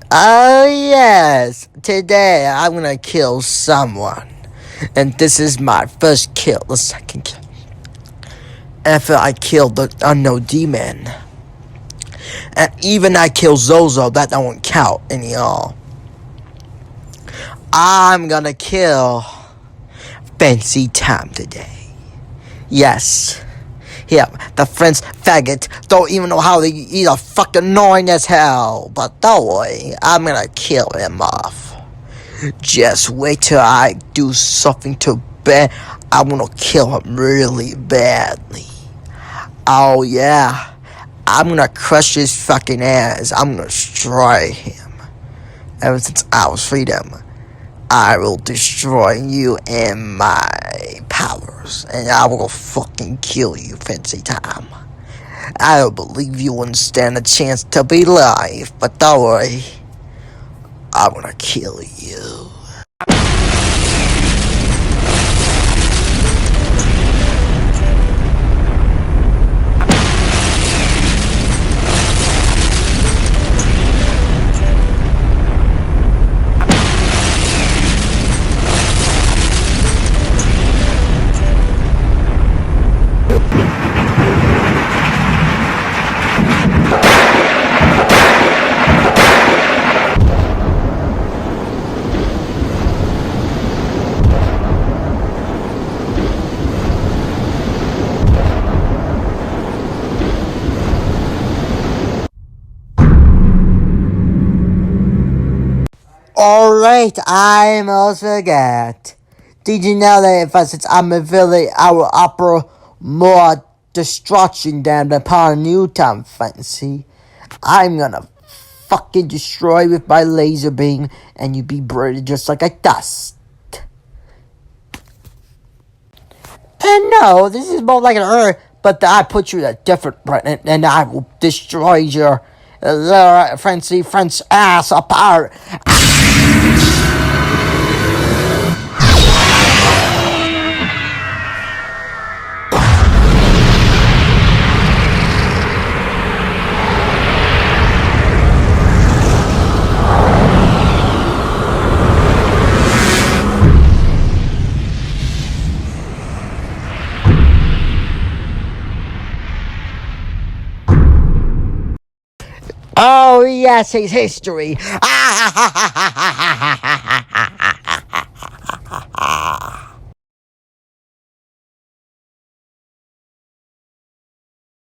Oh yes, today I'm gonna kill someone. And this is my first kill, the second kill. After I killed the unknown demon. And even I kill Zozo, that don't count any all. I'm gonna kill Fancy Tom today. Yes. Yeah, the French faggot don't even know how to eat a fucking annoying as hell. But don't worry, I'm gonna kill him off. Just wait till I do something too bad. I'm gonna kill him really badly. Oh yeah. I'm gonna crush his fucking ass. I'm gonna destroy him. Ever since I was freedom, I will destroy you and my powers. And I will fucking kill you, Fancy Tom. I don't believe you wouldn't stand a chance to be alive, but don't worry. I'm gonna kill you. Alright, I'm also got. Did you know that if since I'm a villain, I will offer more destruction than upon you, Tom Fancy? I'm gonna fucking destroy with my laser beam, and you be burned just like a dust. And no, this is more like an earth, but I put you in a different planet, and I will destroy your fancy French ass apart. Oh yes, it's history.